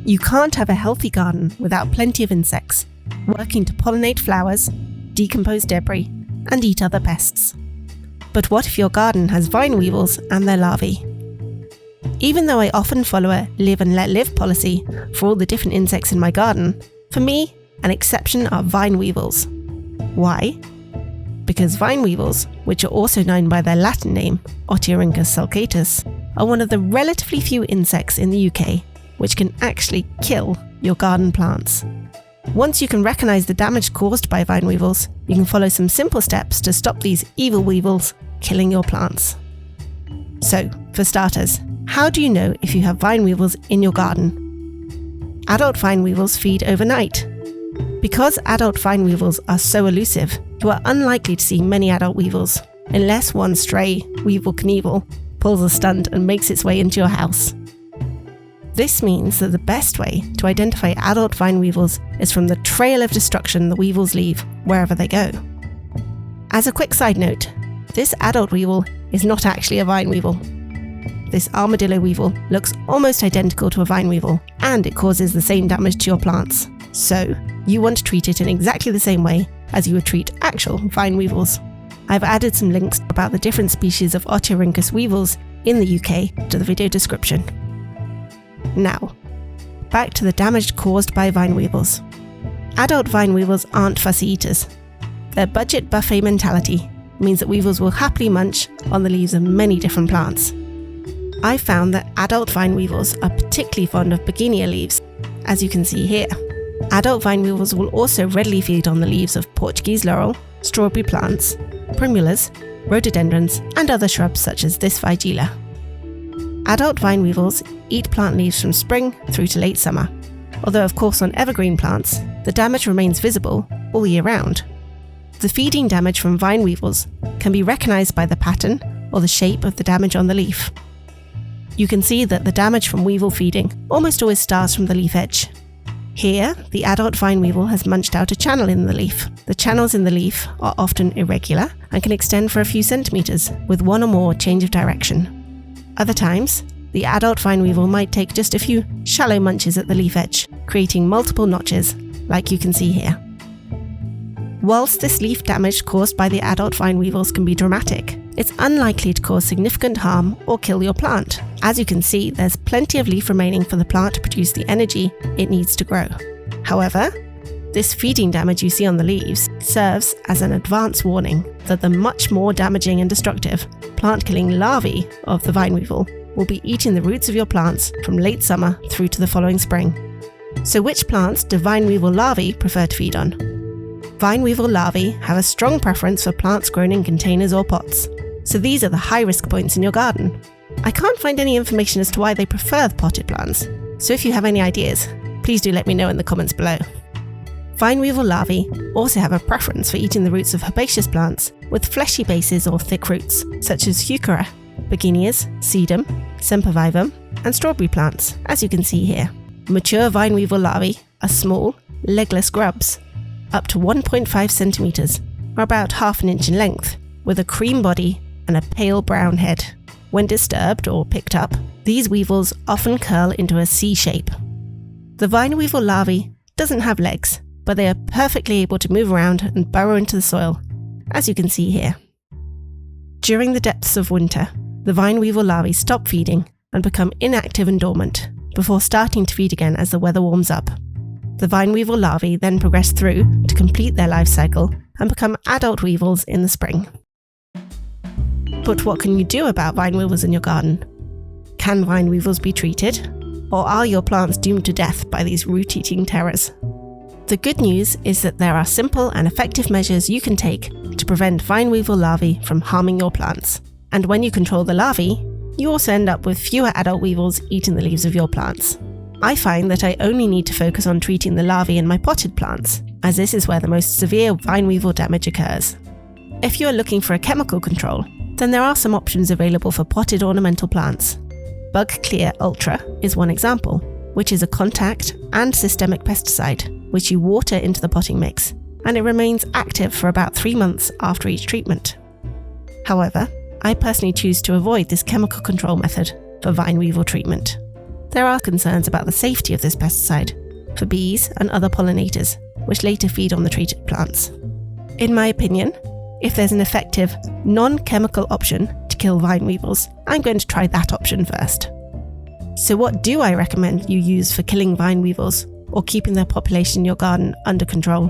You can't have a healthy garden without plenty of insects, working to pollinate flowers, decompose debris, and eat other pests. But what if your garden has vine weevils and their larvae? Even though I often follow a live and let live policy for all the different insects in my garden, for me, an exception are vine weevils. Why? Because vine weevils, which are also known by their Latin name, Otiorhynchus sulcatus, are one of the relatively few insects in the UK which can actually kill your garden plants. Once you can recognise the damage caused by vine weevils, you can follow some simple steps to stop these evil weevils killing your plants. So, for starters, how do you know if you have vine weevils in your garden? Adult vine weevils feed overnight. Because adult vine weevils are so elusive, you are unlikely to see many adult weevils, unless one stray Weevil Knievel pulls a stunt and makes its way into your house. This means that the best way to identify adult vine weevils is from the trail of destruction the weevils leave wherever they go. As a quick side note, this adult weevil is not actually a vine weevil. This armadillo weevil looks almost identical to a vine weevil, and it causes the same damage to your plants. So, you want to treat it in exactly the same way as you would treat actual vine weevils. I've added some links about the different species of Otiorhynchus weevils in the UK to the video description. Now, back to the damage caused by vine weevils. Adult vine weevils aren't fussy eaters. Their budget buffet mentality means that weevils will happily munch on the leaves of many different plants. I found that adult vine weevils are particularly fond of begonia leaves, as you can see here. Adult vine weevils will also readily feed on the leaves of Portuguese laurel, strawberry plants, primulas, rhododendrons, and other shrubs such as this Weigela. Adult vine weevils eat plant leaves from spring through to late summer, although of course on evergreen plants, the damage remains visible all year round. The feeding damage from vine weevils can be recognised by the pattern or the shape of the damage on the leaf. You can see that the damage from weevil feeding almost always starts from the leaf edge. Here, the adult vine weevil has munched out a channel in the leaf. The channels in the leaf are often irregular and can extend for a few centimetres, with one or more change of direction. Other times, the adult vine weevil might take just a few shallow munches at the leaf edge, creating multiple notches, like you can see here. Whilst this leaf damage caused by the adult vine weevils can be dramatic, it's unlikely to cause significant harm or kill your plant. As you can see, there's plenty of leaf remaining for the plant to produce the energy it needs to grow. However, this feeding damage you see on the leaves serves as an advance warning that the much more damaging and destructive plant-killing larvae of the vine weevil will be eating the roots of your plants from late summer through to the following spring. So which plants do vine weevil larvae prefer to feed on? Vine weevil larvae have a strong preference for plants grown in containers or pots, so these are the high-risk points in your garden. I can't find any information as to why they prefer the potted plants, so if you have any ideas, please do let me know in the comments below. Vine weevil larvae also have a preference for eating the roots of herbaceous plants with fleshy bases or thick roots, such as heuchera, begonias, sedum, sempervivum, and strawberry plants, as you can see here. Mature vine weevil larvae are small, legless grubs, up to 1.5 centimetres, or about half an inch in length, with a cream body and a pale brown head. When disturbed or picked up, these weevils often curl into a C shape. The vine weevil larvae doesn't have legs, but they are perfectly able to move around and burrow into the soil, as you can see here. During the depths of winter, the vine weevil larvae stop feeding and become inactive and dormant, before starting to feed again as the weather warms up. The vine weevil larvae then progress through to complete their life cycle and become adult weevils in the spring. But what can you do about vine weevils in your garden? Can vine weevils be treated? Or are your plants doomed to death by these root-eating terrors? The good news is that there are simple and effective measures you can take to prevent vine weevil larvae from harming your plants. And when you control the larvae, you also end up with fewer adult weevils eating the leaves of your plants. I find that I only need to focus on treating the larvae in my potted plants, as this is where the most severe vine weevil damage occurs. If you are looking for a chemical control, then there are some options available for potted ornamental plants. Bug Clear Ultra is one example, which is a contact and systemic pesticide, which you water into the potting mix, and it remains active for about 3 months after each treatment. However, I personally choose to avoid this chemical control method for vine weevil treatment. there are concerns about the safety of this pesticide for bees and other pollinators, which later feed on the treated plants. In my opinion, if there's an effective, non-chemical option to kill vine weevils, I'm going to try that option first. So what do I recommend you use for killing vine weevils or keeping their population in your garden under control?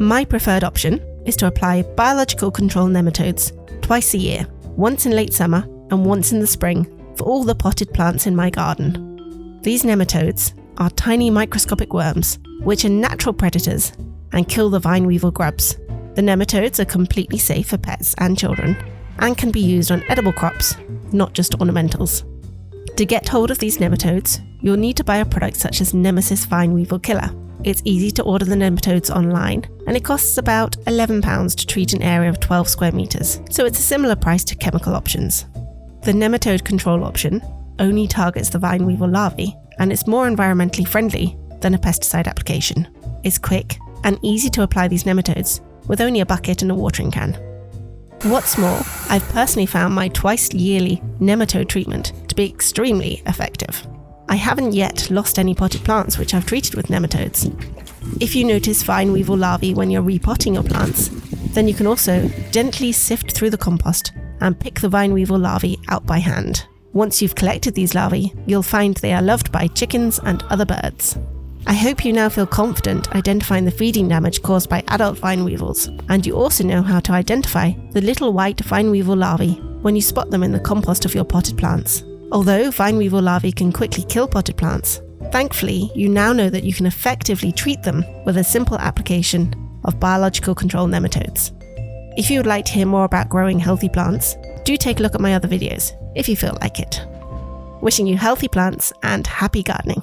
My preferred option is to apply biological control nematodes twice a year, once in late summer and once in the spring for all the potted plants in my garden. These nematodes are tiny microscopic worms which are natural predators and kill the vine weevil grubs. The nematodes are completely safe for pets and children and can be used on edible crops, not just ornamentals. To get hold of these nematodes, you'll need to buy a product such as Nemesis Vine Weevil Killer. It's easy to order the nematodes online, and it costs about £11 to treat an area of 12 square metres, so it's a similar price to chemical options. The nematode control option only targets the vine weevil larvae, and it's more environmentally friendly than a pesticide application. It's quick and easy to apply these nematodes with only a bucket and a watering can. What's more, I've personally found my twice yearly nematode treatment to be extremely effective. I haven't yet lost any potted plants which I've treated with nematodes. If you notice vine weevil larvae when you're repotting your plants, then you can also gently sift through the compost and pick the vine weevil larvae out by hand. Once you've collected these larvae, you'll find they are loved by chickens and other birds. I hope you now feel confident identifying the feeding damage caused by adult vine weevils, and you also know how to identify the little white vine weevil larvae when you spot them in the compost of your potted plants. Although vine weevil larvae can quickly kill potted plants, thankfully you now know that you can effectively treat them with a simple application of biological control nematodes. If you would like to hear more about growing healthy plants, do take a look at my other videos if you feel like it. Wishing you healthy plants and happy gardening.